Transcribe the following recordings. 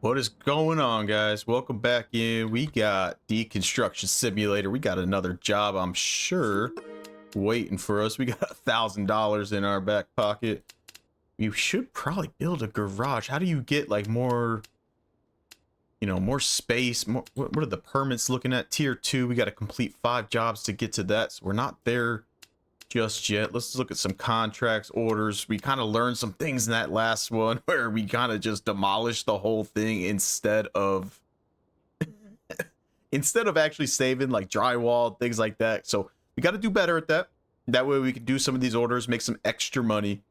What is going on, guys? Welcome back in. We got Deconstruction Simulator. We got another job, I'm sure, waiting for us. We got $1,000 in our back pocket. We should probably build a garage. How do you get like more, more space? What are the permits looking at? Tier 2. We got to complete 5 jobs to get to that. So we're not there just yet. Let's look at some contracts, orders. We kind of learned some things in that last one where we kind of just demolished the whole thing instead of actually saving like drywall, things like that. So we got to do better at that. That way we can do some of these orders, make some extra money.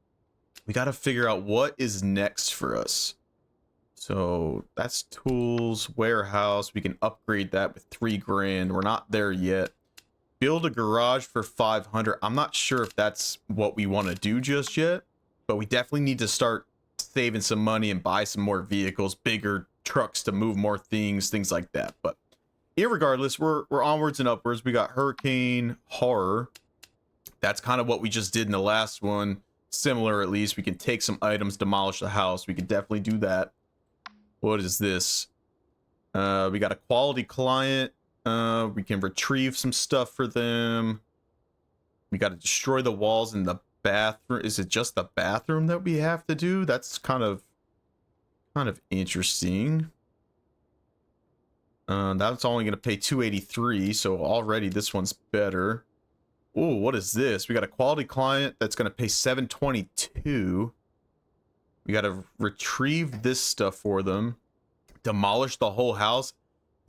We got to figure out what is next for us. So that's tools, warehouse. We can upgrade that with 3 grand. We're not there yet. Build a garage for 500. I'm not sure if that's what we want to do just yet, but we definitely need to start saving some money and buy some more vehicles, bigger trucks to move more things like that. But irregardless, we're onwards and upwards. We got Hurricane Horror. That's kind of what we just did in the last one. Similar, at least. We can take some items, demolish the house. We can definitely do that. What is this? We got a quality client. We can retrieve some stuff for them. We got to destroy the walls in the bathroom. Is it just the bathroom that we have to do? That's kind of interesting. That's only going to pay 283, so already this one's better. Oh, what is this? We got a quality client that's going to pay 722. We got to retrieve this stuff for them. Demolish the whole house.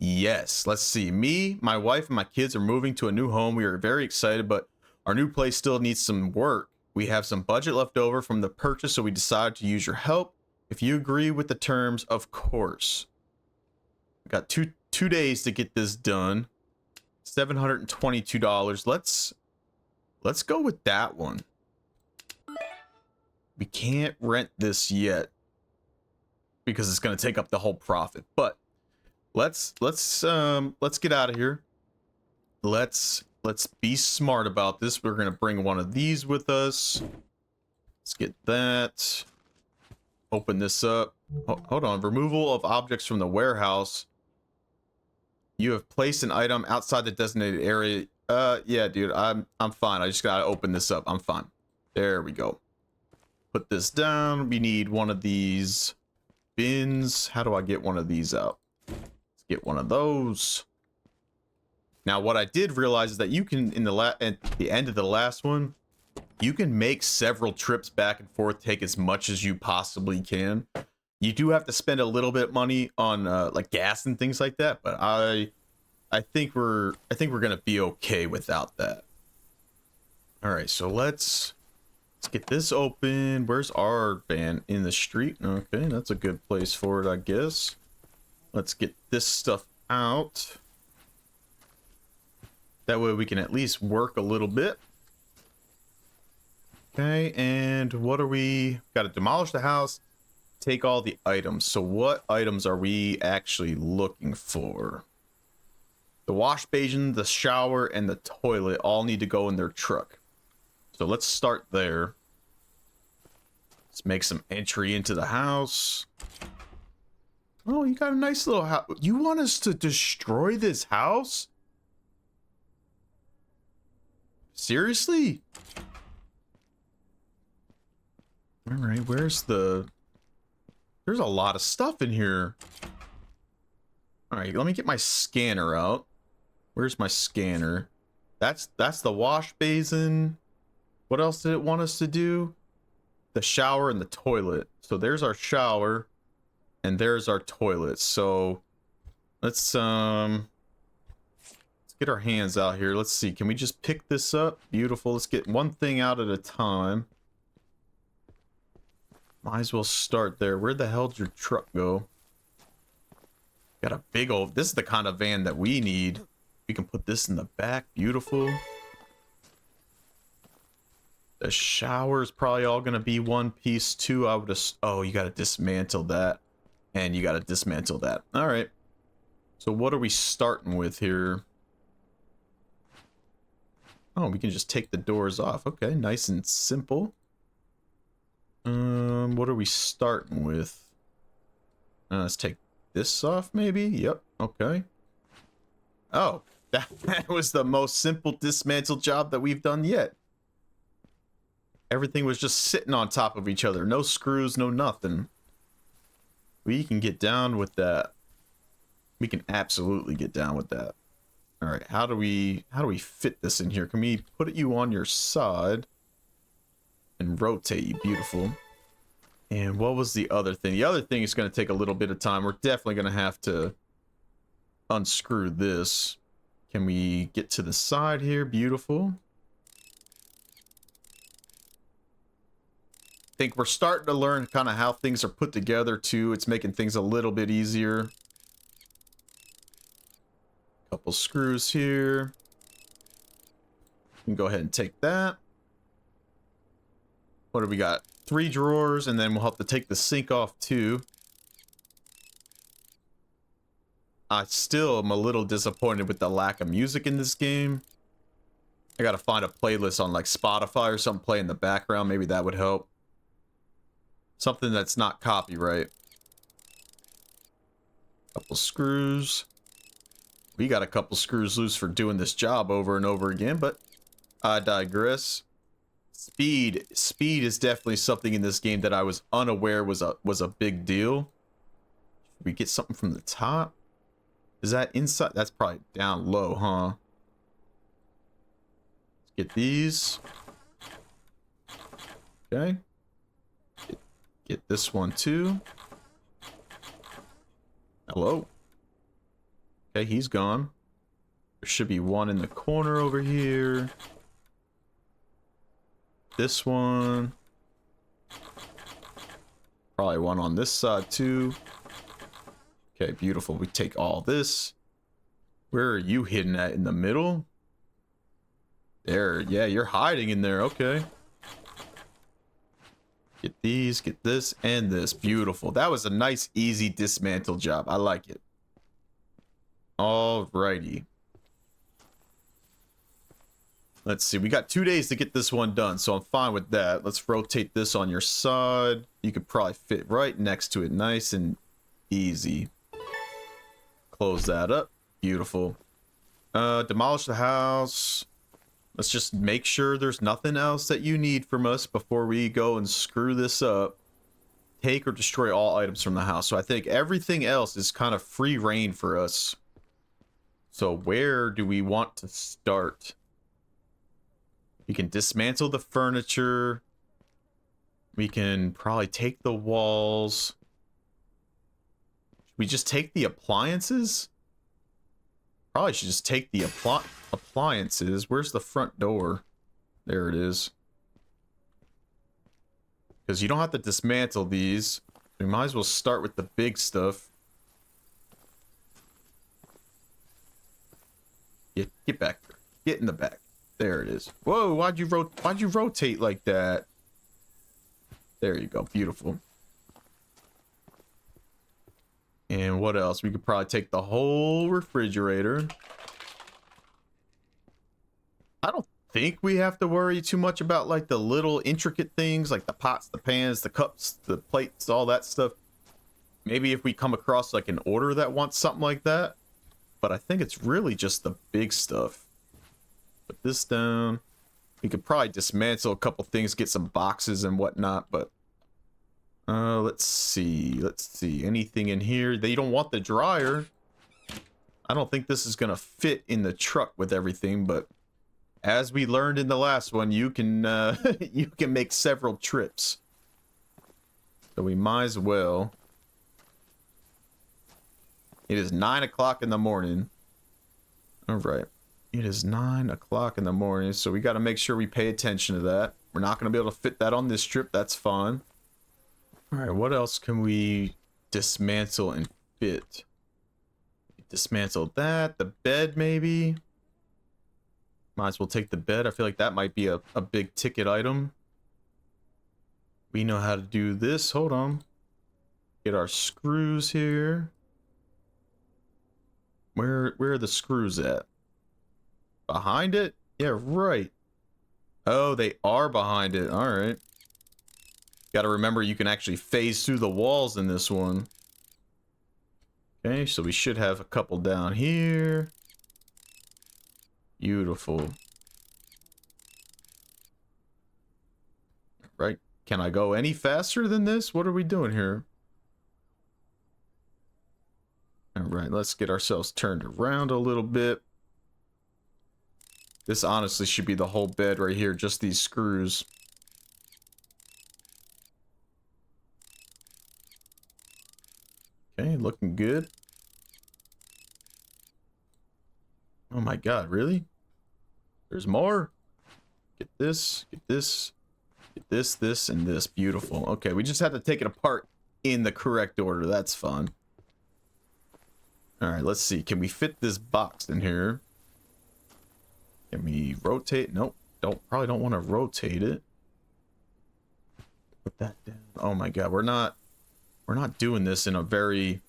Yes, let's see. Me, my wife, and my kids are moving to a new home. We are very excited, but our new place still needs some work. We have some budget left over from the purchase, so we decided to use your help. If you agree with the terms, of course. We got two days to get this done. $722. Let's go with that one. We can't rent this yet because it's going to take up the whole profit, but let's get out of here. Let's be smart about this. We're gonna bring one of these with us. Let's get that. Open this up. Hold on. Removal of objects from the warehouse. You have placed an item outside the designated area. Yeah, dude, I'm fine. I just gotta open this up. I'm fine. There we go. Put this down. We need one of these bins. How do I get one of these out? Get one of those. Now, what I did realize is that you can, at the end of the last one, you can make several trips back and forth, take as much as you possibly can. You do have to spend a little bit of money on like gas and things like that, but I think we're gonna be okay without that. All right, so let's get this open. Where's our van? In the street? Okay, that's a good place for it, I guess. Let's get this stuff out. That way we can at least work a little bit. Okay, and what are we? Got to demolish the house, take all the items. So what items are we actually looking for? The wash basin, the shower, and the toilet all need to go in their truck. So let's start there. Let's make some entry into the house. Oh, you got a nice little house. You want us to destroy this house? Seriously? All right, where's the... There's a lot of stuff in here. All right, let me get my scanner out. Where's my scanner? That's the wash basin. What else did it want us to do? The shower and the toilet. So there's our shower. And there's our toilet. So let's get our hands out here. Let's see. Can we just pick this up? Beautiful. Let's get one thing out at a time. Might as well start there. Where the hell did your truck go? Got a big old... This is the kind of van that we need. We can put this in the back. Beautiful. The shower is probably all going to be one piece too. I would just... Oh, you got to dismantle that. And you got to dismantle that. All right. So what are we starting with here? Oh, we can just take the doors off. Okay, nice and simple. What are we starting with? Let's take this off, maybe? Yep, okay. Oh, that was the most simple dismantle job that we've done yet. Everything was just sitting on top of each other. No screws, no nothing. We can get down with that. We can absolutely get down with that. All right, how do we fit this in here? Can we put you on your side and rotate you? Beautiful. And what was the other thing? The other thing is going to take a little bit of time. We're definitely going to have to unscrew this. Can we get to the side here? Beautiful. I think we're starting to learn kind of how things are put together too. It's making things a little bit easier. Couple screws here. We can go ahead and take that. What do we got? 3 drawers, and then we'll have to take the sink off too. I still am a little disappointed with the lack of music in this game. I gotta find a playlist on like Spotify or something, play in the background. Maybe that would help. Something that's not copyright. Couple screws. We got a couple screws loose for doing this job over and over again, but I digress. Speed is definitely something in this game that I was unaware was a big deal. Should we get something from the top? Is that inside? That's probably down low, huh? Let's get these. Okay. Get this one too. Hello. Okay, he's gone. There should be one in the corner over here. This one. Probably one on this side too. Okay, beautiful. We take all this. Where are you hidden at? In the middle? There. Yeah, you're hiding in there. Okay. Get these, get this, and this. Beautiful. That was a nice, easy dismantle job. I like it. Alrighty. Let's see. We got 2 days to get this one done, so I'm fine with that. Let's rotate this on your side. You could probably fit right next to it. Nice and easy. Close that up. Beautiful. Demolish the house. Let's just make sure there's nothing else that you need from us before we go and screw this up. Take or destroy all items from the house. So I think everything else is kind of free reign for us. So where do we want to start? We can dismantle the furniture. We can probably take the walls. Should we just take the appliances? Probably should just take the appliances. Where's the front door? There it is. Because you don't have to dismantle these. We might as well start with the big stuff. Get back there. Get in the back. There it is. Whoa, why'd you rotate like that? There you go. Beautiful. And what else? We could probably take the whole refrigerator. I don't think we have to worry too much about like the little intricate things like the pots, the pans, the cups, the plates, all that stuff. Maybe if we come across like an order that wants something like that. But I think it's really just the big stuff. Put this down. We could probably dismantle a couple things, get some boxes and whatnot, but let's see. Anything in here? They don't want the dryer. I don't think this is gonna fit in the truck with everything, but as we learned in the last one, you can you can make several trips. So we might as well. It is 9 o'clock in the morning. All right. It is 9 o'clock in the morning, so we got to make sure we pay attention to that. We're not going to be able to fit that on this trip. That's fine. All right, what else can we dismantle and fit? Dismantle that. The bed, maybe. Might as well take the bed. I feel like that might be a big ticket item. We know how to do this. Hold on. Get our screws here. Where are the screws at? Behind it? Yeah, right. Oh, they are behind it. All right. Got to remember you can actually phase through the walls in this one. Okay, so we should have a couple down here. Beautiful. Right. Can I go any faster than this? What are we doing here? All right, let's get ourselves turned around a little bit. This honestly should be the whole bed right here, just these screws. Okay, looking good. Oh my god, really? There's more? Get this, get this, get this, this, and this. Beautiful. Okay, we just have to take it apart in the correct order. That's fun. Alright, let's see. Can we fit this box in here? Can we rotate? Nope. Probably don't want to rotate it. Put that down. Oh my god, we're not doing this in a very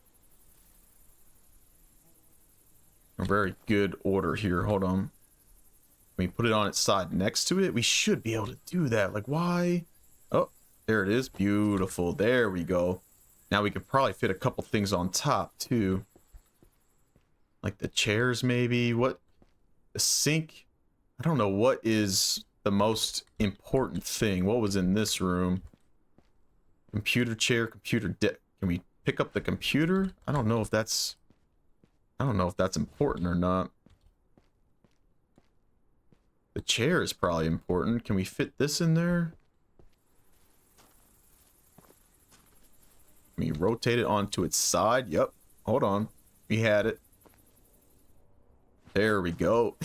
good order here. Hold on. Can we put it on its side next to it? We should be able to do that. Like, why? Oh, there it is. Beautiful. There we go. Now we could probably fit a couple things on top too. Like the chairs maybe. What? The sink? I don't know what is the most important thing. What was in this room? Computer chair, computer deck. Can we pick up the computer? I don't know if that's important or not. The chair is probably important. Can we fit this in there? Can we rotate it onto its side? Yep. Hold on. We had it. There we go.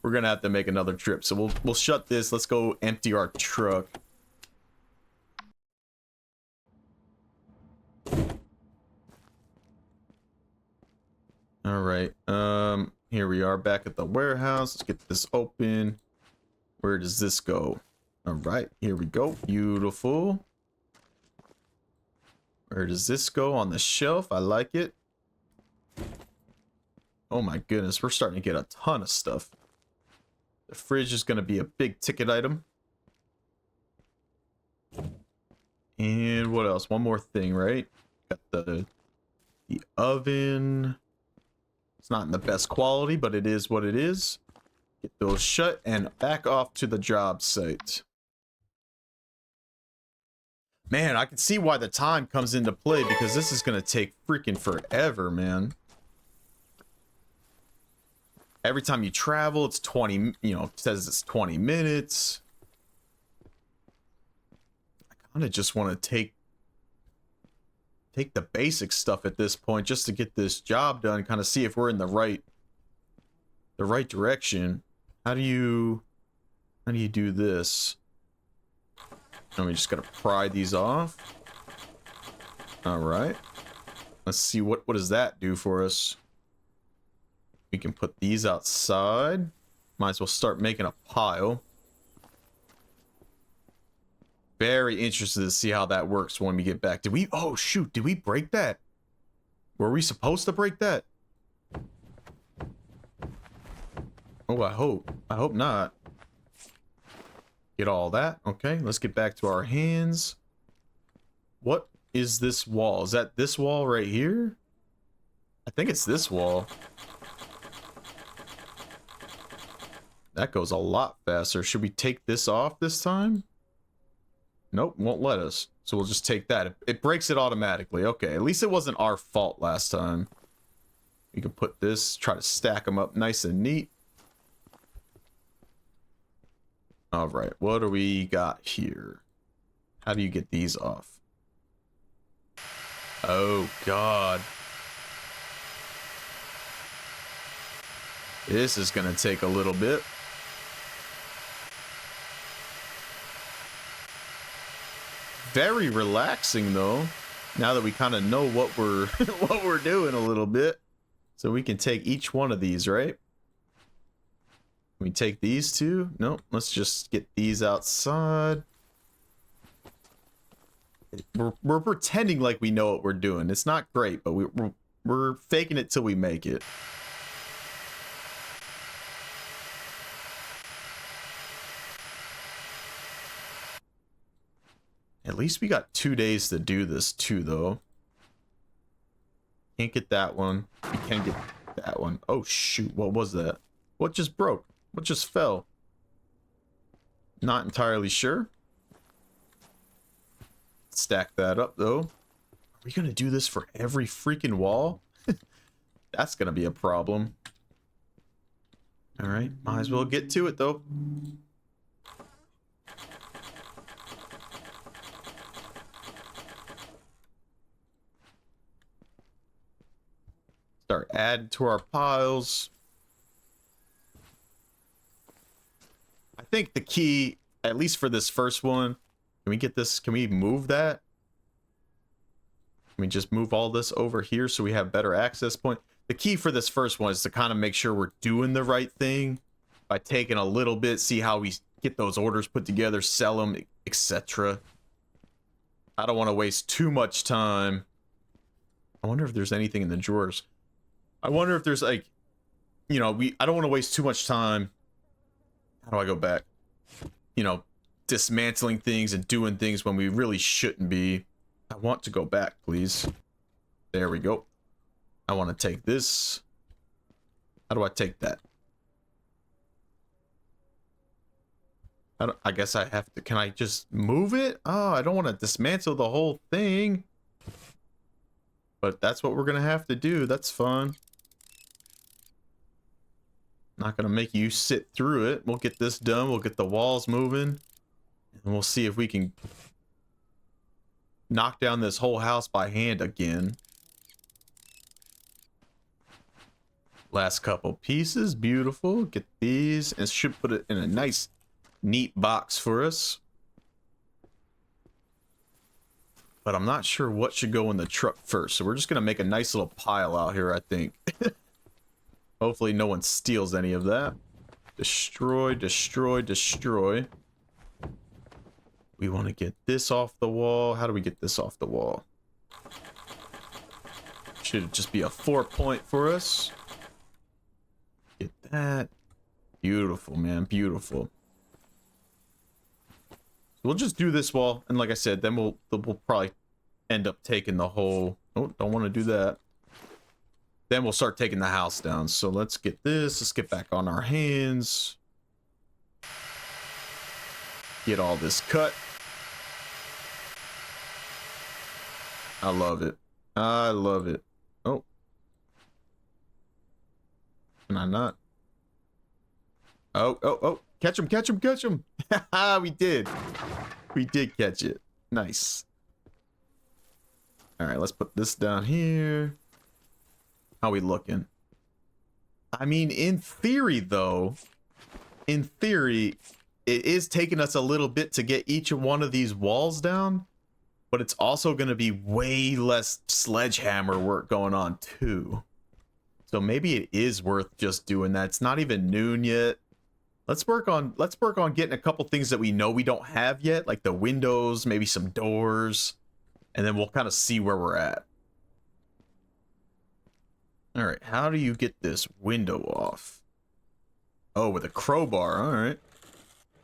We're gonna have to make another trip. So we'll shut this. Let's go empty our truck. All right. Here we are back at the warehouse. Let's get this open. Where does this go? All right, here we go. Beautiful. Where does this go? On the shelf. I like it. Oh my goodness, we're starting to get a ton of stuff. The fridge is going to be a big ticket item. And what else? One more thing, right? Got the oven. It's not in the best quality, but it is what it is. Get those shut and back off to the job site. Man, I can see why the time comes into play because this is going to take freaking forever, man. Every time you travel, it's 20, you know, it says it's 20 minutes. I kind of just want to take the basic stuff at this point just to get this job done, kind of see if we're in the right direction. How do you do this? And we just gotta pry these off. All right. Let's see what does that do for us. We can put these outside. Might as well start making a pile. Very interested to see how that works when we get back. Did we? Oh shoot! Did we break that? Were we supposed to break that? Oh, I hope. I hope not. Get all that. Okay, let's get back to our hands. What is this wall? Is that this wall right here? I think it's this wall. That goes a lot faster. Should we take this off this time? Nope, won't let us. So we'll just take that. It breaks it automatically. Okay, at least it wasn't our fault last time. We can put this, try to stack them up nice and neat. All right, what do we got here? How do you get these off? Oh, God. This is gonna take a little bit. Very relaxing though, now that we kind of know what we're what we're doing a little bit. So we can take each one of these, right? Can we take these two? Nope, let's just get these outside. We're pretending like we know what we're doing. It's not great, but we're faking it till we make it. At least we got 2 days to do this too, though. Can't get that one. We can get that one. Oh, shoot. What was that? What just broke? What just fell? Not entirely sure. Stack that up, though. Are we gonna do this for every freaking wall? That's gonna be a problem. Alright, might as well get to it, though. Start adding to our piles. I think the key, at least for this first one, can we get this? Can we move that? Can we just move all this over here so we have better access point? The key for this first one is to kind of make sure we're doing the right thing by taking a little bit, see how we get those orders put together, sell them, etc. I don't want to waste too much time. I wonder if there's anything in the drawers. I wonder if there's like, you know, I don't want to waste too much time. How do I go back? You know, dismantling things and doing things when we really shouldn't be. I want to go back, please. There we go. I want to take this. How do I take that? I guess I have to. Can I just move it? Oh, I don't want to dismantle the whole thing. But that's what we're going to have to do. That's fun. Not going to make you sit through it. We'll get this done. We'll get the walls moving. And we'll see if we can knock down this whole house by hand again. Last couple pieces. Beautiful. Get these. And should put it in a nice, neat box for us. But I'm not sure what should go in the truck first. So we're just going to make a nice little pile out here, I think. Hopefully no one steals any of that. Destroy, destroy, destroy. We want to get this off the wall. How do we get this off the wall? Should just be a 4-point for us. Get that. Beautiful, man. Beautiful. We'll just do this wall, and like I said, then we'll probably end up taking the whole... Oh, don't want to do that. Then we'll start taking the house down. So let's get this. Let's get back on our hands. Get all this cut. I love it. I love it. Oh. Can I not? Oh, oh, oh. Catch him, catch him, catch him. We did. We did catch it. Nice. All right, let's put this down here. How we looking? I mean, in theory, though, in theory, it is taking us a little bit to get each one of these walls down, but it's also going to be way less sledgehammer work going on, too. So maybe it is worth just doing that. It's not even noon yet. Let's work on getting a couple things that we know we don't have yet, like the windows, maybe some doors, and then we'll kind of see where we're at. All right, how do you get this window off? Oh, with a crowbar. All right.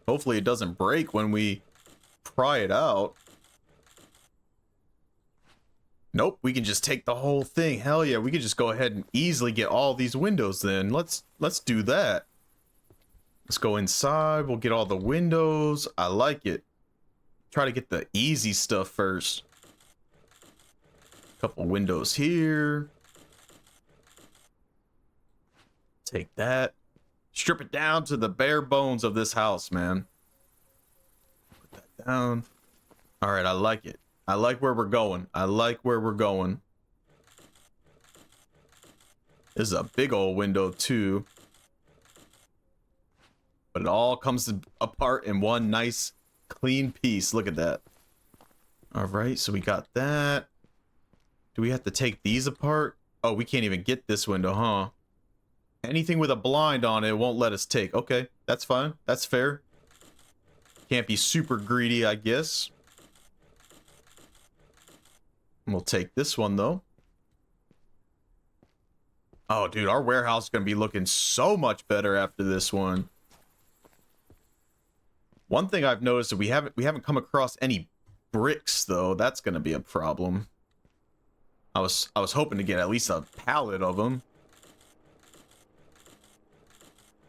Hopefully it doesn't break when we pry it out. Nope, we can just take the whole thing. Hell yeah, we can just go ahead and easily get all these windows then. Let's do that. Let's go inside. We'll get all the windows. I like it. Try to get the easy stuff first. Couple windows here. Take that. Strip it down to the bare bones of this house, man. Put that down. All right, I like it. I like where we're going. I like where we're going. This is a big old window, too. But it all comes apart in one nice, clean piece. Look at that. All right, so we got that. Do we have to take these apart? Oh, we can't even get this window, huh? Anything with a blind on it won't let us take. Okay, that's fine. That's fair. Can't be super greedy, I guess. We'll take this one, though. Oh, dude, our warehouse is going to be looking so much better after this one. One thing I've noticed is we haven't come across any bricks, though. That's going to be a problem. I was hoping to get at least a pallet of them.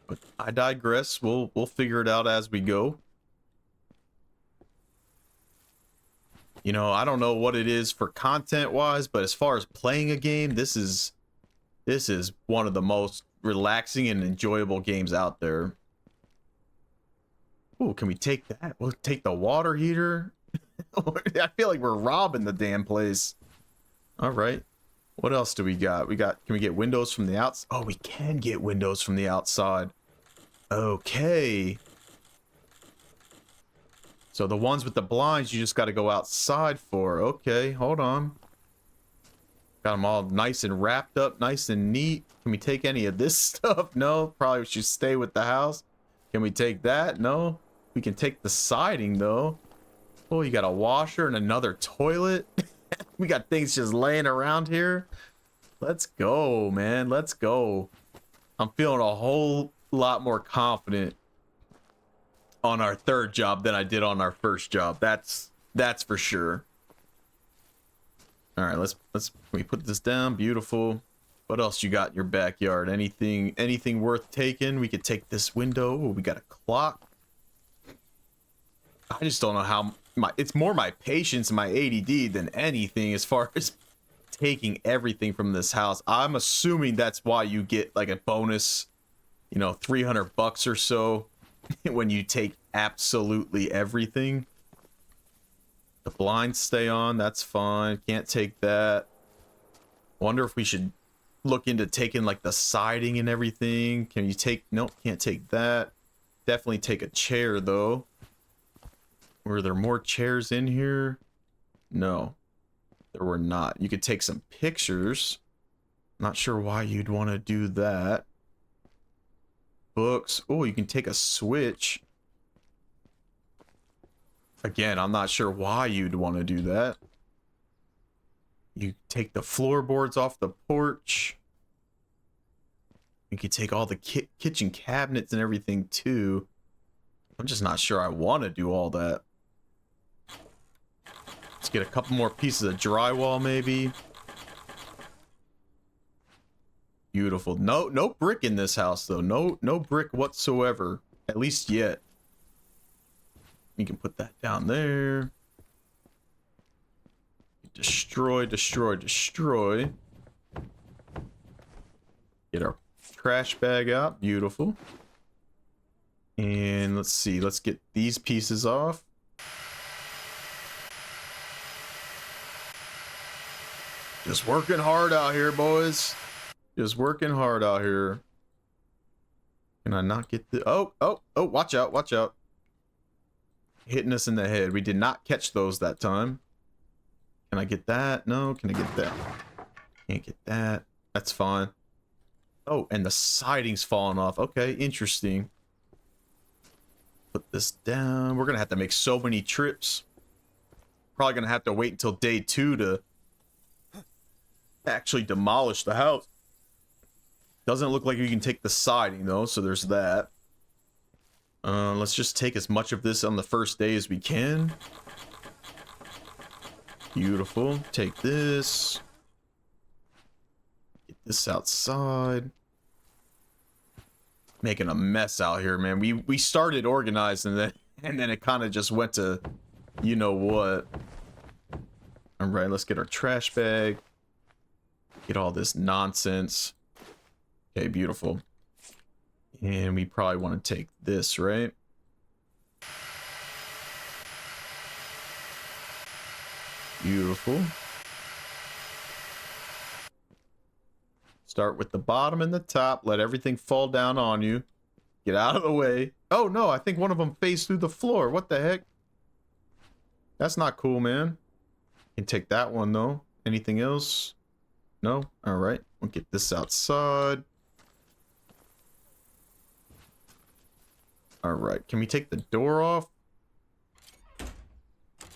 But I digress. We'll figure it out as we go. You know, I don't know what it is for content wise, but as far as playing a game, this is one of the most relaxing and enjoyable games out there. Oh, can we take that? We'll take the water heater. I feel like we're robbing the damn place. All right. What else do we got? Can we get windows from the outside? Oh, we can get windows from the outside. Okay. So the ones with the blinds, you just got to go outside for. Okay, hold on. Got them all nice and wrapped up, nice and neat. Can we take any of this stuff? No, probably should stay with the house. Can we take that? No. We can take the siding, though. Oh, you got a washer and another toilet. We got things just laying around here. Let's go, man. Let's go. I'm feeling a whole lot more confident on our third job than I did on our first job. That's for sure. All right, let's can we put this down? Beautiful. What else you got in your backyard? Anything worth taking? We could take this window. Oh, we got a clock. I just don't know how it's more my patience and my ADD than anything as far as taking everything from this house. I'm assuming that's why you get like a bonus, you know, $300 or so when you take absolutely everything. The blinds stay on, that's fine. Can't take that. Wonder if we should look into taking like the siding and everything. Can you take, nope, can't take that. Definitely take a chair though. Were there more chairs in here? No, there were not. You could take some pictures. Not sure why you'd want to do that. Books. Oh, you can take a switch. Again, I'm not sure why you'd want to do that. You take the floorboards off the porch. You can take all the kitchen cabinets and everything too. I'm just not sure I want to do all that. Let's get a couple more pieces of drywall maybe. Beautiful. No brick in this house though. No brick whatsoever. At least yet. You can put that down there. Destroy. Get our trash bag out. Beautiful. And let's see. Let's get these pieces off. Just working hard out here, boys. Just working hard out here. Can I not get the... Oh, watch out. Hitting us in the head. We did not catch those that time. Can I get that? No, can I get that? Can't get that. That's fine. Oh, and the siding's falling off. Okay, interesting. Put this down. We're gonna have to make so many trips. Probably gonna have to wait until day 2 to actually demolish the house. Doesn't look like you can take the siding though, so there's that. Let's just take as much of this on the first day as we can. Beautiful. Take this. Get this outside. Making a mess out here, man. We started organized and then it kind of just went to you know what. All right, let's get our trash bag. Get all this nonsense. Okay, beautiful. And we probably want to take this, right? Beautiful. Start with the bottom and the top. Let everything fall down on you. Get out of the way. Oh, no, I think one of them phased through the floor. What the heck? That's not cool, man. Can take that one, though. Anything else? No? All right. We'll get this outside. All right. Can we take the door off?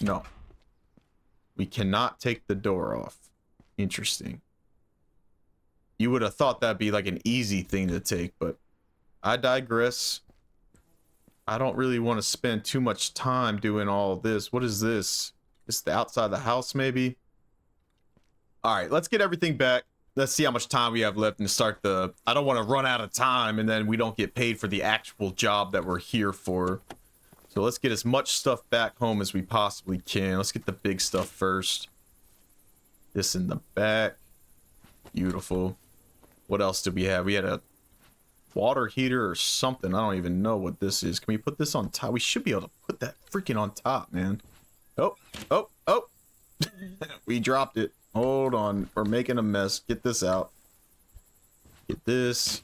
No. We cannot take the door off. Interesting. You would have thought that'd be like an easy thing to take, but I digress. I don't really want to spend too much time doing all of this. What is this? Is the outside of the house, maybe? All right, let's get everything back. Let's see how much time we have left and start the... I don't want to run out of time and then we don't get paid for the actual job that we're here for. So let's get as much stuff back home as we possibly can. Let's get the big stuff first. This in the back. Beautiful. What else did we have? We had a water heater or something. I don't even know what this is. Can we put this on top? We should be able to put that freaking on top, man. Oh, oh, oh. We dropped it. Hold on. We're making a mess. Get this out. Get this.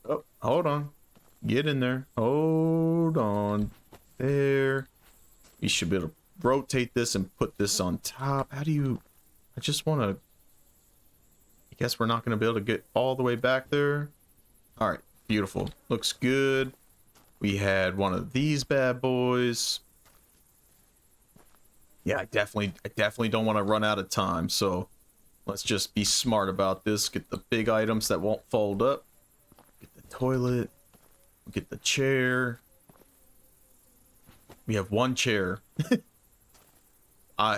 Oh, hold on. Get in there. Hold on. There. We should be able to rotate this and put this on top. How do you... I just want to... I guess we're not going to be able to get all the way back there. All right. Beautiful. Looks good. We had one of these bad boys. Yeah, I definitely don't want to run out of time. So let's just be smart about this. Get the big items that won't fold up. Get the toilet. Get the chair. We have one chair.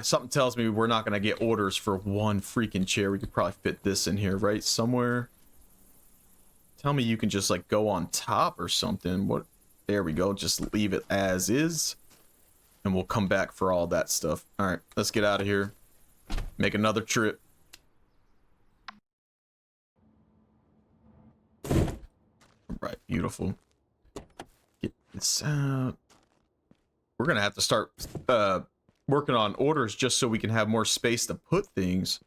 Something tells me we're not going to get orders for one freaking chair. We could probably fit this in here, right? Somewhere. Tell me you can just like go on top or something. What? There we go. Just leave it as is. And we'll come back for all that stuff. All right, let's get out of here. Make another trip. All right, beautiful. Get this out. We're going to have to start working on orders just so we can have more space to put things.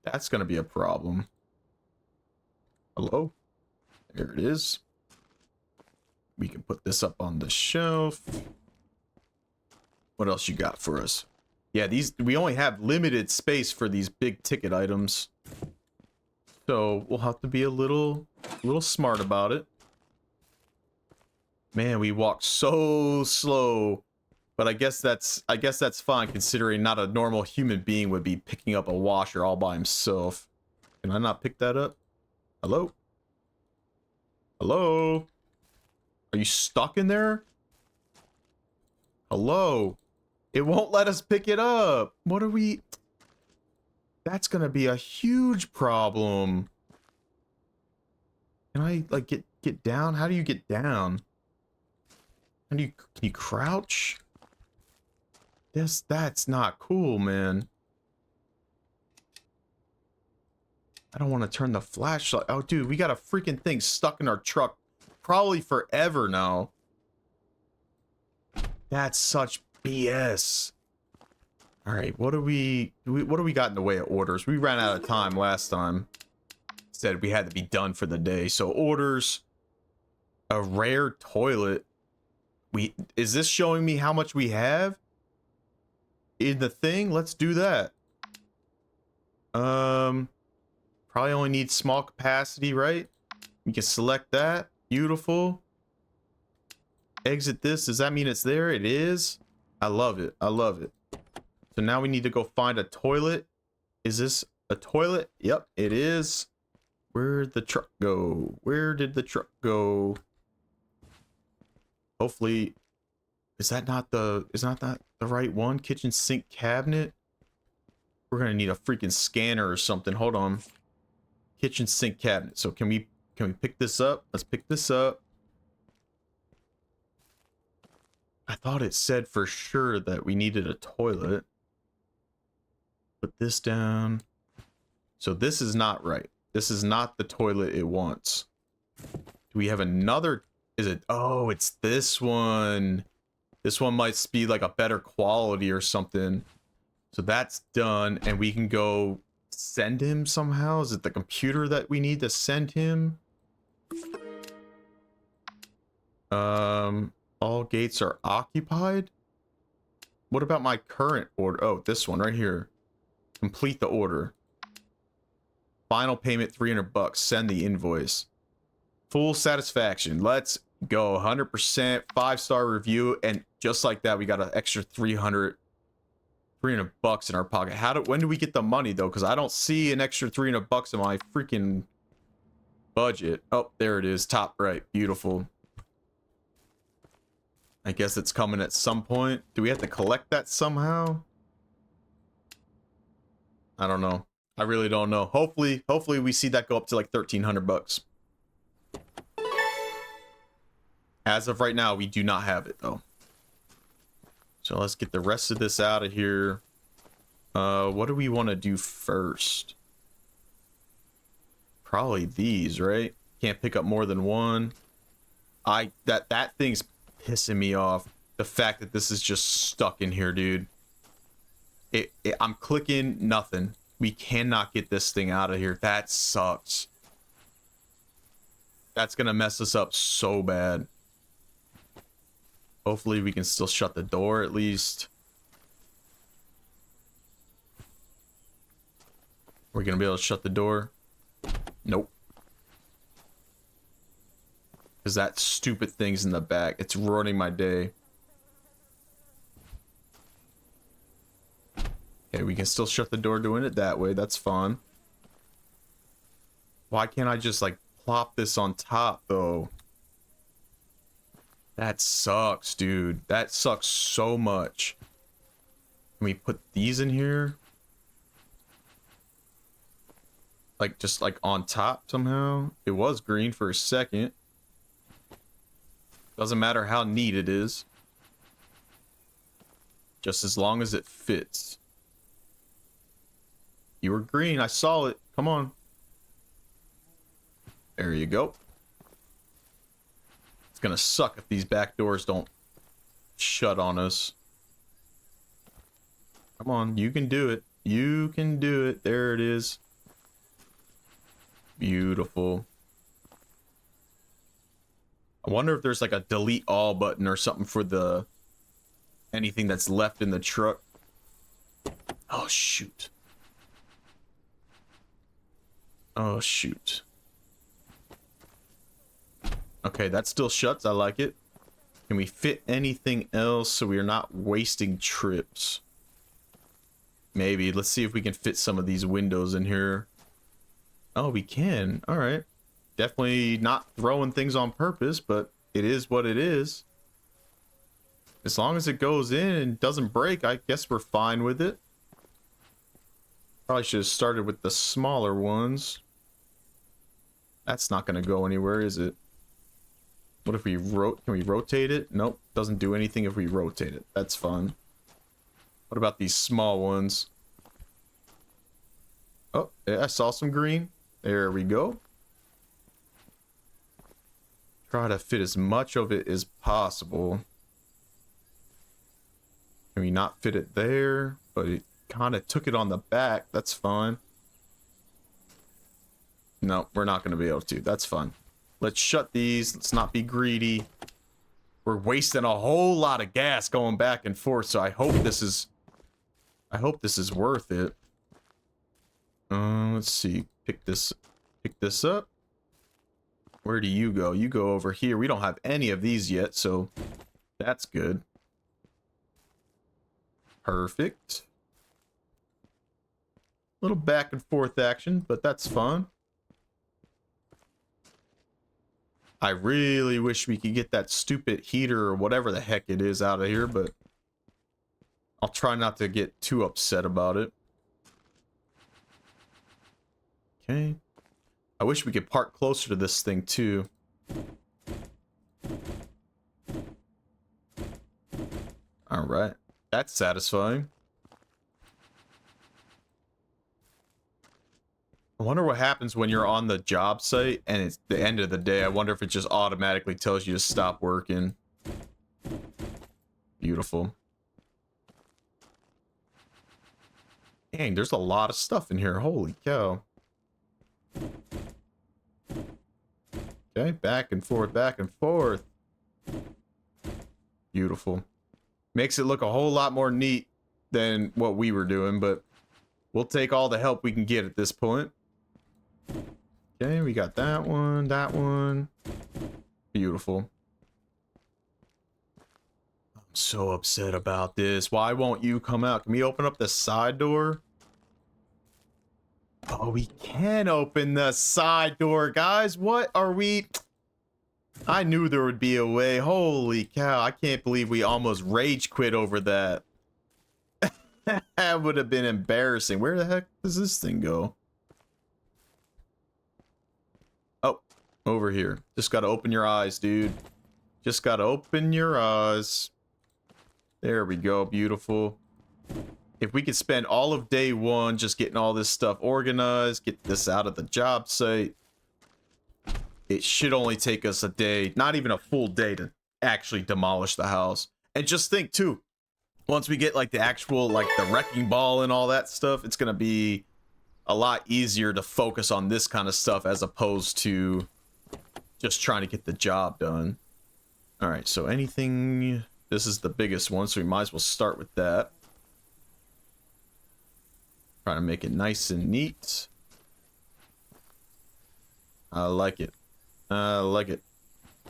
That's going to be a problem. Hello? There it is. We can put this up on the shelf. What else you got for us? Yeah, we only have limited space for these big ticket items. So we'll have to be a little smart about it. Man, we walk so slow. But I guess that's fine considering not a normal human being would be picking up a washer all by himself. Can I not pick that up? Hello? Hello? Are you stuck in there? Hello? It won't let us pick it up. What are we... That's gonna be a huge problem. Can I, like, get down? How do you get down? Can you crouch? That's not cool, man. I don't want to turn the flashlight. Oh, dude, we got a freaking thing stuck in our truck. Probably forever now. That's such BS. All right, what do we got in the way of orders? We ran out of time last time. Said we had to be done for the day. So orders, a rare toilet. Is this showing me how much we have in the thing? Let's do that. Probably only need small capacity, right? We can select that. Beautiful. Exit this. Does that mean it's there? It is. I love it. I love it. So now we need to go find a toilet. Is this a toilet? Yep, it is. Where'd the truck go? Where did the truck go? Hopefully, is that not the right one? Kitchen sink cabinet. We're gonna need a freaking scanner or something. Hold on. Kitchen sink cabinet. So can we pick this up? Let's pick this up. I thought it said for sure that we needed a toilet. Put this down. So this is not right. This is not the toilet it wants. Do we have another? Is it? Oh, it's this one. This one might be like a better quality or something. So that's done. And we can go send him somehow. Is it the computer that we need to send him? All gates are occupied. What about my current order? Oh, this one right here. Complete the order. Final payment $300. Send the invoice. Full satisfaction. Let's go. 100% 5-star review, and just like that, we got an extra $300 in our pocket. When do we get the money though? Because I don't see an extra $300 in my freaking budget. Oh, there it is. Top right. Beautiful. I guess it's coming at some point. Do we have to collect that somehow? I don't know. I really don't know. Hopefully we see that go up to like 1,300 bucks. As of right now, we do not have it though. So let's get the rest of this out of here. What do we want to do first? Probably these, right? Can't pick up more than one. That thing's pissing me off. The fact that this is just stuck in here, dude. I'm clicking nothing. We cannot get this thing out of here. That sucks. That's gonna mess us up so bad. Hopefully we can still shut the door at least. We're gonna be able to shut the door. Nope. Because that stupid thing's in the back. It's ruining my day. Okay, we can still shut the door doing it that way. That's fun. Why can't I just, like, plop this on top, though? That sucks, dude. That sucks so much. Can we put these in here? Like, just, like, on top somehow? It was green for a second. Doesn't matter how neat it is. Just as long as it fits. You were green. I saw it. Come on. There you go. It's gonna suck if these back doors don't shut on us. Come on. You can do it. You can do it. There it is. Beautiful. I wonder if there's like a delete all button or something for the anything that's left in the truck. Oh shoot. Oh shoot. Okay, that still shuts. I like it. Can we fit anything else so we are not wasting trips? Maybe. Let's see if we can fit some of these windows in here. Oh, we can. All right. Definitely not throwing things on purpose, but it is what it is. As long as it goes in and doesn't break, I guess we're fine with it. Probably should have started with the smaller ones. That's not going to go anywhere, is it? What if we can we rotate it? Nope, doesn't do anything if we rotate it. That's fun. What about these small ones? Oh, yeah, I saw some green. There we go. Try to fit as much of it as possible. Can we not fit it there? But it kind of took it on the back. That's fine. No, we're not going to be able to. That's fine. Let's shut these. Let's not be greedy. We're wasting a whole lot of gas going back and forth, so I hope this is worth it. Let's see. Pick this up. Where do you go? You go over here. We don't have any of these yet, so that's good. Perfect. Little back and forth action, but that's fun. I really wish we could get that stupid heater or whatever the heck it is out of here, but I'll try not to get too upset about it. Okay. I wish we could park closer to this thing too. All right. That's satisfying. I wonder what happens when you're on the job site and it's the end of the day. I wonder if it just automatically tells you to stop working. Beautiful. Dang, there's a lot of stuff in here. Holy cow. Okay, back and forth, back and forth. Beautiful. Makes it look a whole lot more neat than what we were doing, but we'll take all the help we can get at this point. Okay, we got that one, that one. Beautiful. I'm so upset about this. Why won't you come out? Can we open up the side door? Oh, we can open the side door, guys. What are we... I knew there would be a way. Holy cow. I can't believe we almost rage quit over that. That would have been embarrassing. Where the heck does this thing go? Oh, over here. Just gotta open your eyes, dude. Just gotta open your eyes. There we go. Beautiful. If we could spend all of day one just getting all this stuff organized, get this out of the job site, it should only take us a day, not even a full day, to actually demolish the house. And just think too, once we get like the actual, like the wrecking ball and all that stuff, it's gonna be a lot easier to focus on this kind of stuff as opposed to just trying to get the job done. All right, so anything, this is the biggest one, so we might as well start with that. Trying to make it nice and neat. I like it. I like it.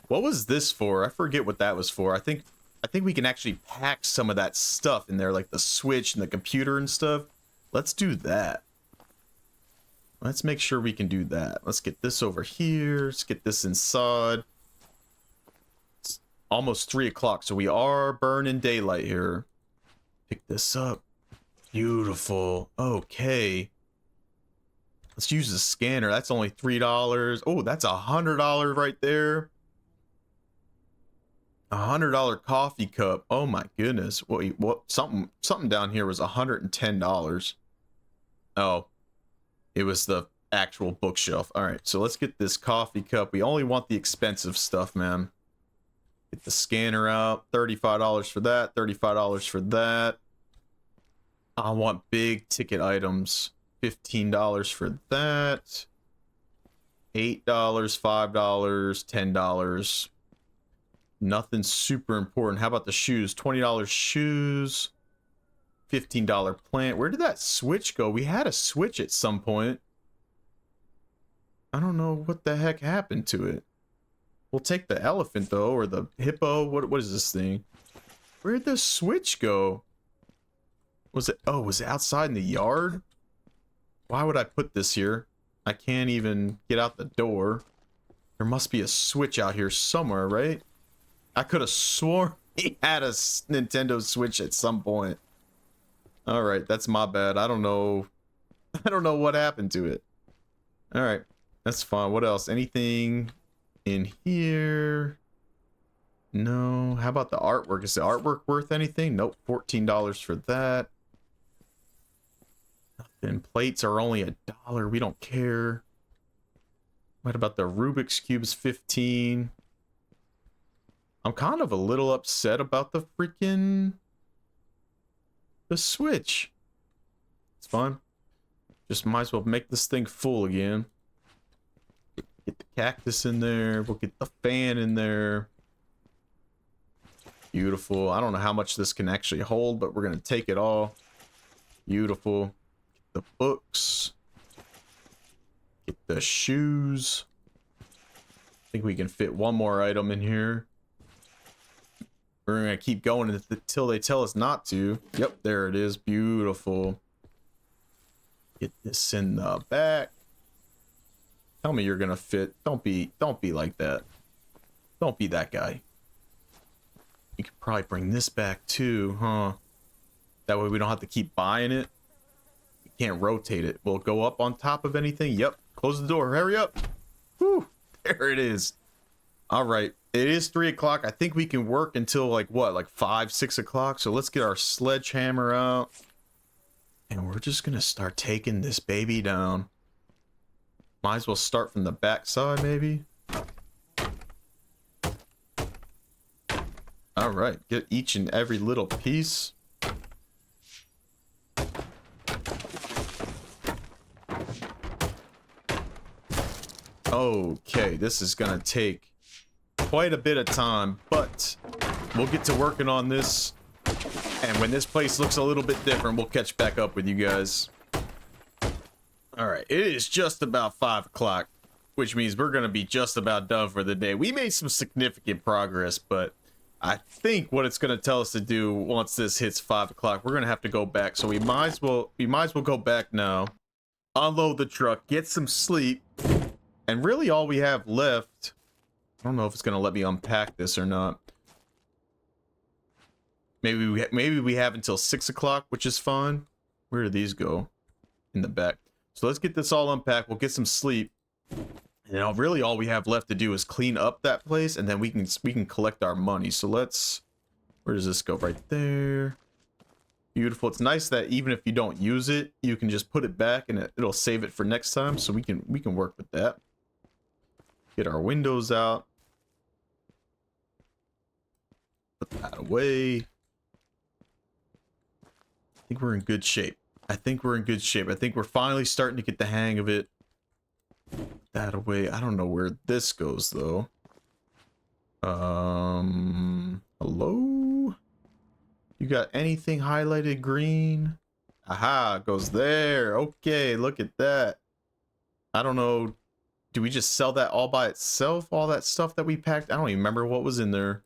What was this for? I forget what that was for. I think we can actually pack some of that stuff in there, like the switch and the computer and stuff. Let's do that. Let's make sure we can do that. Let's get this over here. Let's get this inside. It's almost 3 o'clock, so we are burning daylight here. Pick this up. Beautiful. Okay. Let's use the scanner. That's only $3. Oh, that's $100 right there. $100 coffee cup. Oh my goodness. Wait, what? Something down here was $110. Oh, it was the actual bookshelf. All right, so let's get this coffee cup. We only want the expensive stuff, man. Get the scanner out. $35 for that. $35 for that. I want big ticket items. $15 for that. $8, $5, $10. Nothing super important. How about the shoes? $20 shoes. $15 plant. Where did that switch go? We had a switch at some point. I don't know what the heck happened to it. We'll take the elephant though, or the hippo. What is this thing? Where'd the switch go? Was it, oh, was it outside in the yard? Why would I put this here? I can't even get out the door. There must be a switch out here somewhere, right? I could have sworn he had a Nintendo Switch at some point. All right, that's my bad. I don't know. I don't know what happened to it. All right, that's fine. What else? Anything in here? No. How about the artwork? Is the artwork worth anything? Nope. $14 for that. Nothing. Plates are only $1. We don't care. What about the Rubik's Cubes? 15. I'm kind of a little upset about the Switch. It's fine. Just might as well make this thing full again. Get the cactus in there. We'll get the fan in there. Beautiful. I don't know how much this can actually hold, but we're going to take it all. Beautiful. Get the books. Get the shoes. I think we can fit one more item in here. We're going to keep going until they tell us not to. Yep, there it is. Beautiful. Get this in the back. Tell me you're going to fit. Don't be like that. Don't be that guy. You could probably bring this back too, huh? That way we don't have to keep buying it. You can't rotate it. Will it go up on top of anything? Yep. Close the door. Hurry up. Whew. There it is. All right. It is 3 o'clock. I think we can work until like what? Like 5, 6 o'clock. So let's get our sledgehammer out. And we're just going to start taking this baby down. Might as well start from the back side maybe. All right. Get each and every little piece. Okay. This is going to take quite a bit of time, but we'll get to working on this, and when this place looks a little bit different, we'll catch back up with you guys. All right, it is just about 5 o'clock, which means we're gonna be just about done for the day. We made some significant progress, but I think what it's gonna tell us to do once this hits 5 o'clock, we're gonna have to go back. So we might as well go back now, unload the truck, get some sleep, and really all we have left, I don't know if it's going to let me unpack this or not. Maybe we have until 6 o'clock, which is fun. Where do these go? In the back. So let's get this all unpacked. We'll get some sleep. And now really all we have left to do is clean up that place, and then we can collect our money. So let's, where does this go? Right there. Beautiful. It's nice that even if you don't use it, you can just put it back and it'll save it for next time. So we can work with that. Get our windows out. Put that away. I think we're in good shape. I think we're finally starting to get the hang of it. Put that away. I don't know where this goes though. Hello? You got anything highlighted green? Aha, it goes there. Okay, look at that. I don't know. Do we just sell that all by itself? All that stuff that we packed? I don't even remember what was in there.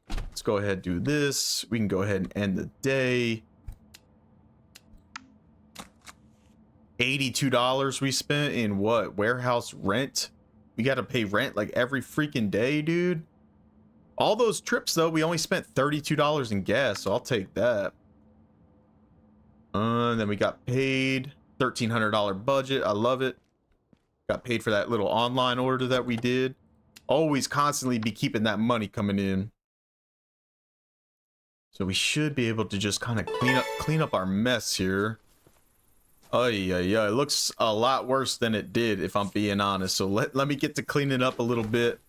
Let's go ahead and do this. We can go ahead and end the day. $82 we spent in what? Warehouse rent? We got to pay rent like every freaking day, dude. All those trips though, we only spent $32 in gas, so I'll take that. And then we got paid $1,300 budget. I love it. Got paid for that little online order that we did. Always constantly be keeping that money coming in. So we should be able to just kind of clean up our mess here. Oh yeah, it looks a lot worse than it did, if I'm being honest. So let me get to cleaning up a little bit.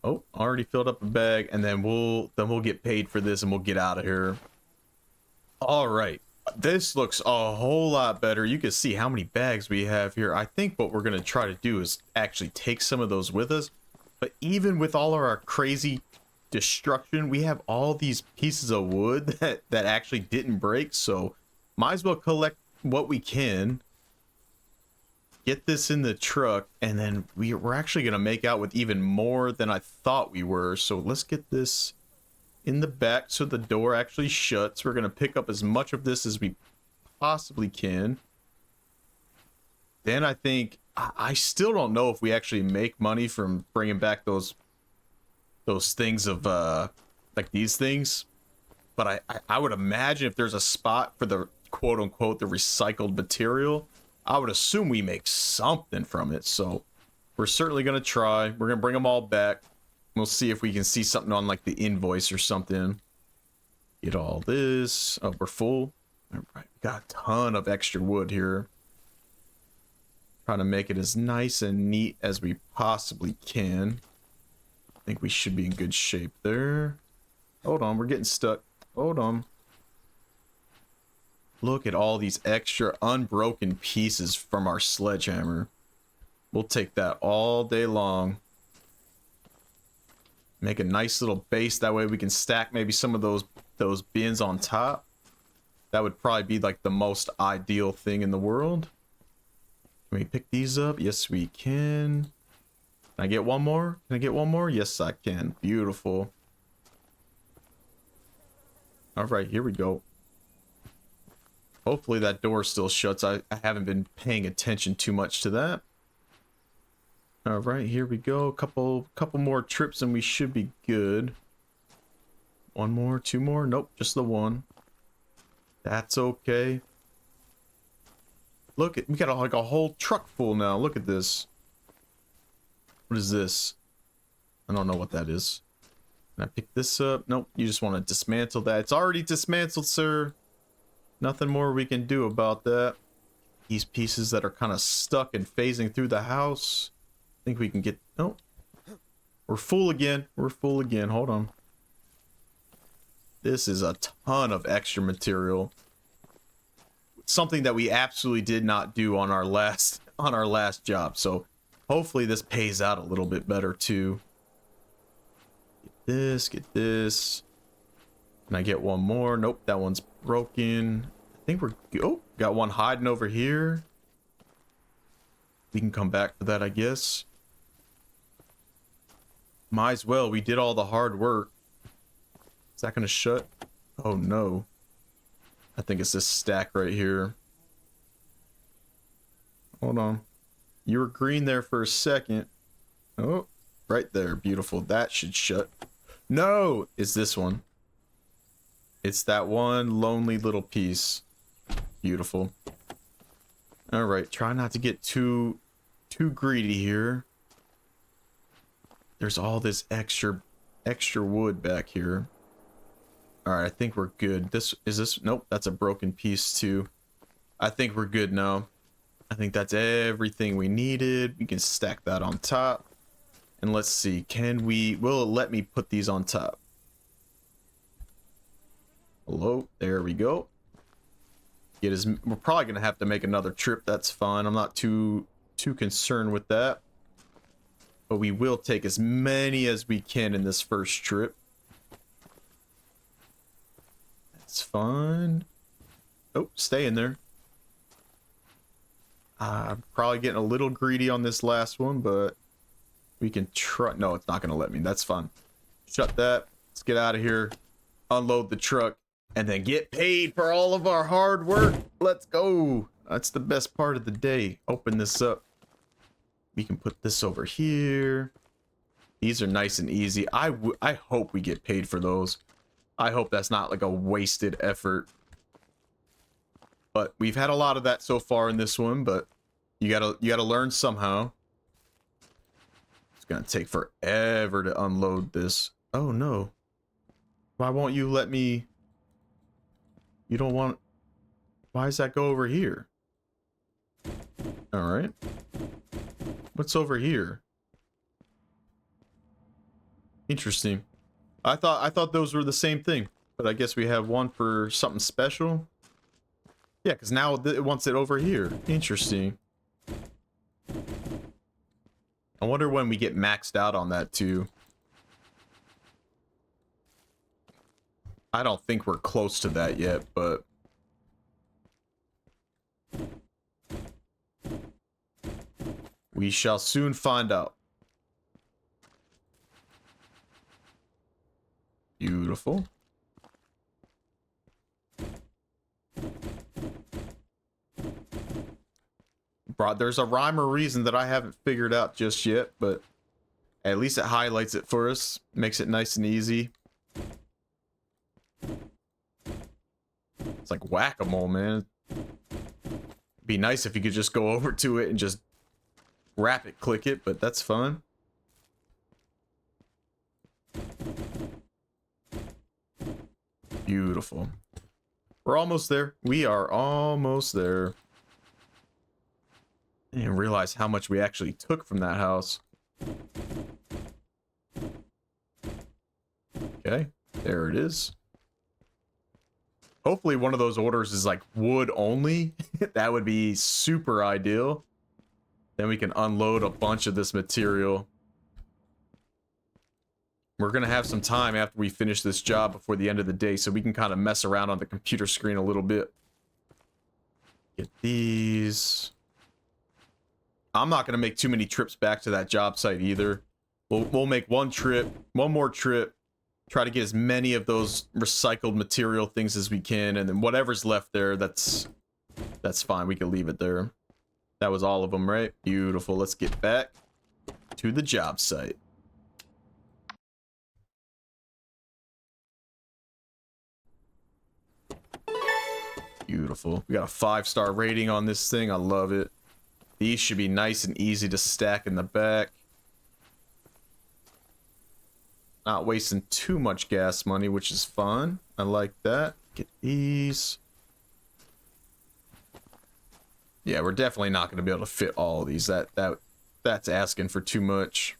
Oh, already filled up a bag, and then we'll get paid for this and we'll get out of here. All right, this looks a whole lot better. You can see how many bags we have here. I think what we're gonna try to do is actually take some of those with us. But even with all of our crazy destruction, we have all these pieces of wood that actually didn't break. So might as well collect what we can. Get this in the truck, and then we're actually gonna make out with even more than I thought we were. So let's get this in the back so the door actually shuts. We're gonna pick up as much of this as we possibly can. Then I think I still don't know if we actually make money from bringing back those things of like these things, but I would imagine if there's a spot for the quote unquote the recycled material, I would assume we make something from it. So we're certainly going to try. We're going to bring them all back. We'll see if we can see something on like the invoice or something. Get all this. Oh, we're full. All right. Got a ton of extra wood here. Trying to make it as nice and neat as we possibly can. I think we should be in good shape there. Hold on. We're getting stuck. Hold on. Look at all these extra unbroken pieces from our sledgehammer. We'll take that all day long. Make a nice little base. That way we can stack maybe some of those bins on top. That would probably be like the most ideal thing in the world. Can we pick these up? Yes, we can. Can I get one more? Can I get one more? Yes, I can. Beautiful. All right, here we go. Hopefully that door still shuts. I haven't been paying attention too much to that. All right, here we go. Couple more trips and we should be good. One more, two more. Nope, just the one. That's okay. Look, we got like a whole truck full now. Look at this. What is this? I don't know what that is. Can I pick this up? Nope, you just want to dismantle that. It's already dismantled, sir. Nothing more we can do about that. These pieces that are kind of stuck and phasing through the house. I think we can get... Oh. We're full again. We're full again. Hold on. This is a ton of extra material. Something that we absolutely did not do on our last job. So hopefully this pays out a little bit better too. Get this, get this. Can I get one more? Nope, that one's broken. I think we're... Oh, got one hiding over here. We can come back for that, I guess. Might as well. We did all the hard work. Is that gonna shut? Oh no. I think it's this stack right here. Hold on. You were green there for a second. Oh, right there. Beautiful. That should shut. No! Is this one. It's that one lonely little piece. Beautiful. All right, try not to get too greedy here. There's all this extra wood back here. All right, I think we're good. Nope, that's a broken piece too. I think we're good now. I think that's everything we needed. We can stack that on top. And let's see, will it let me put these on top? Hello, there we go. We're probably gonna have to make another trip. That's fine. I'm not too concerned with that. But we will take as many as we can in this first trip. That's fine. Oh, stay in there. I'm probably getting a little greedy on this last one, but we can try. No, it's not gonna let me. That's fine. Shut that. Let's get out of here. Unload the truck. And then get paid for all of our hard work. Let's go. That's the best part of the day. Open this up. We can put this over here. These are nice and easy. I hope we get paid for those. I hope that's not like a wasted effort. But we've had a lot of that so far in this one, but you gotta learn somehow. It's gonna take forever to unload this. Oh no. Why won't you let me? You don't want... Why does that go over here? Alright. What's over here? Interesting. I thought those were the same thing. But I guess we have one for something special. Yeah, because now it wants it over here. Interesting. I wonder when we get maxed out on that too. I don't think we're close to that yet, but... we shall soon find out. Beautiful. There's a rhyme or reason that I haven't figured out just yet, but at least it highlights it for us. Makes it nice and easy. It's like whack-a-mole, man. Be nice if you could just go over to it and just rapid click it, but that's fun. Beautiful. We're almost there. We are almost there. I didn't realize how much we actually took from that house. Okay, there it is. Hopefully one of those orders is like wood only. That would be super ideal. Then we can unload a bunch of this material. We're gonna have some time after we finish this job before the end of the day, so we can kind of mess around on the computer screen a little bit. Get these. I'm not gonna make too many trips back to that job site either. We'll make one more trip. Try to get as many of those recycled material things as we can, and then whatever's left there, that's fine. We can leave it there. That was all of them, right? Beautiful. Let's get back to the job site. Beautiful. We got a 5-star rating on this thing. I love it. These should be nice and easy to stack in the back. Not wasting too much gas money, which is fun. I like that. Get these. Yeah, we're definitely not going to be able to fit all of these. That's asking for too much.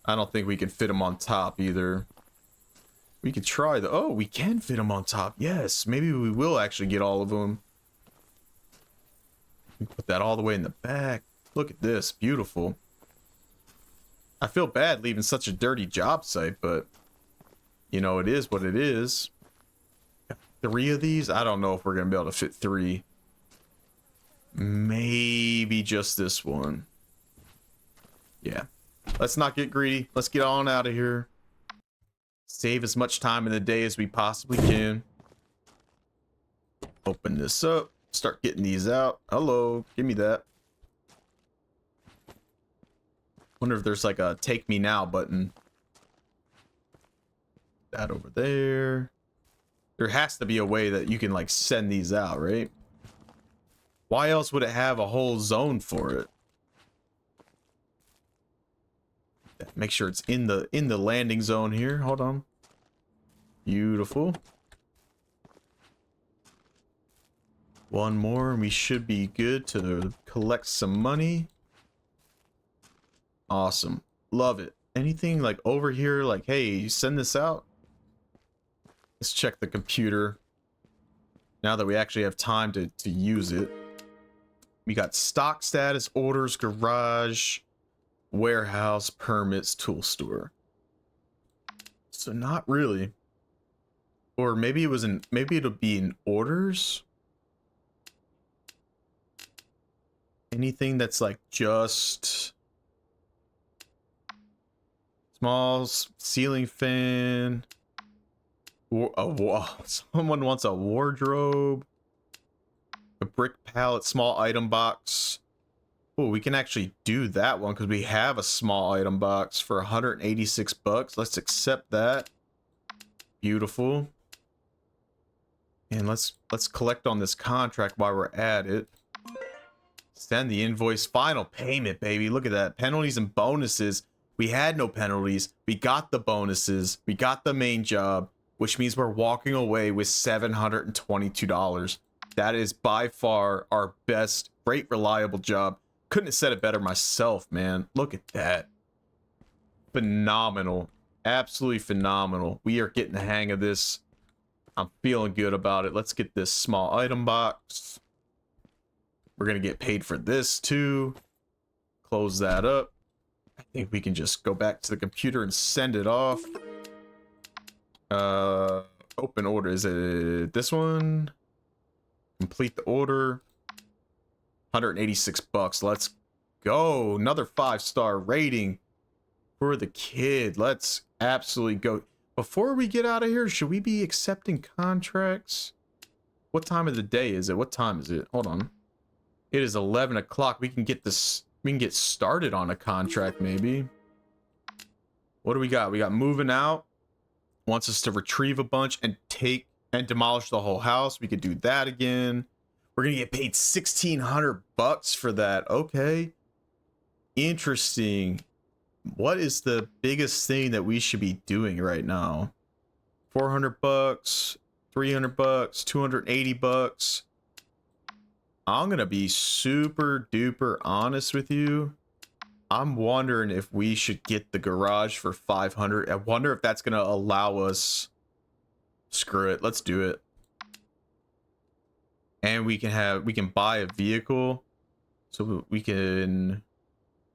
I don't think we can fit them on top either. We could try the... Oh, we can fit them on top. Yes, maybe we will actually get all of them. We put that all the way in the back. Look at this. Beautiful. I feel bad leaving such a dirty job site, but... you know, it is what it is. 3 of these? I don't know if we're going to be able to fit 3. Maybe just this one. Yeah. Let's not get greedy. Let's get on out of here. Save as much time in the day as we possibly can. Open this up. Start getting these out. Hello. Give me that. Wonder if there's like a take me now button. that over there. There has to be a way that you can like send these out, right? Why else would it have a whole zone for it? Make sure it's in the landing zone here. Hold on. Beautiful. One more and we should be good to collect some money. Awesome. Love it. Anything like over here like, hey, send this out? Let's check the computer. Now that we actually have time to use it. We got stock status, orders, garage, warehouse, permits, tool store. So not really. Or maybe it was in, maybe it'll be in orders. Anything that's like just small ceiling fan. Someone wants a wardrobe. A brick pallet, small item box. Oh, we can actually do that one because we have a small item box for 186 bucks. Let's accept that. Beautiful. And let's collect on this contract while we're at it. Send the invoice. Final payment, baby. Look at that. Penalties and bonuses. We had no penalties. We got the bonuses. We got the main job, which means we're walking away with $722. That is by far our best, great, reliable job. Couldn't have said it better myself, man. Look at that. Phenomenal. Absolutely phenomenal. We are getting the hang of this. I'm feeling good about it. Let's get this small item box. We're going to get paid for this too. Close that up. I think we can just go back to the computer and send it off. Open order. Is it this one? Complete the order. 186 bucks. Let's go. Another 5-star rating for the kid. Let's absolutely go. Before we get out of here, should we be accepting contracts? What time of the day is it? What time is it? Hold on. It is 11 o'clock. We can get this. We can get started on a contract maybe. What do we got? We got moving out. Wants us to retrieve a bunch and take and demolish the whole house. We could do that again. We're gonna get paid 1,600 bucks for that. Okay. Interesting. What is the biggest thing that we should be doing right now? 400 bucks, 300 bucks, 280 bucks. I'm gonna be super duper honest with you. I'm wondering if we should get the garage for 500. I wonder if that's gonna allow us. Screw it, let's do it. And we can buy a vehicle, so we can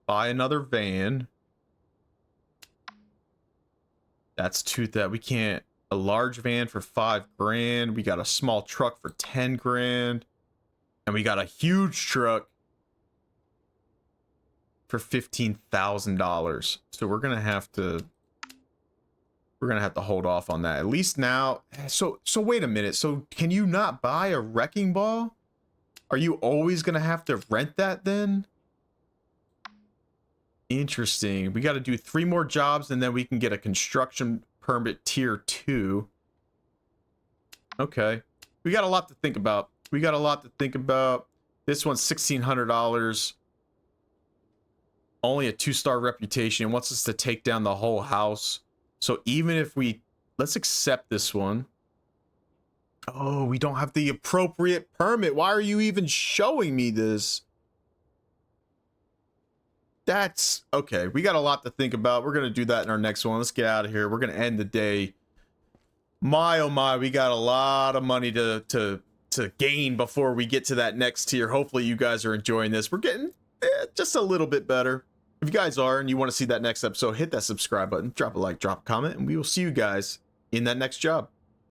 buy another van. That's that we can't. A large van for 5 grand. We got a small truck for 10 grand. And we got a huge truck for $15,000. So we're gonna have to hold off on that at least now. So wait a minute. So can you not buy a wrecking ball? Are you always gonna have to rent that then? Interesting. We got to do 3 more jobs and then we can get a construction permit tier 2. Okay. We got a lot to think about. We got a lot to think about. This one's $1,600. Only a 2-star reputation. It wants us to take down the whole house. So even if let's accept this one. Oh, we don't have the appropriate permit. Why are you even showing me this? That's okay. We got a lot to think about. We're going to do that in our next one. Let's get out of here. We're going to end the day. My, oh my, we got a lot of money to gain before we get to that next tier. Hopefully you guys are enjoying this. We're getting just a little bit better. If you guys are and you want to see that next episode, hit that subscribe button, drop a like, drop a comment, and we will see you guys in that next job.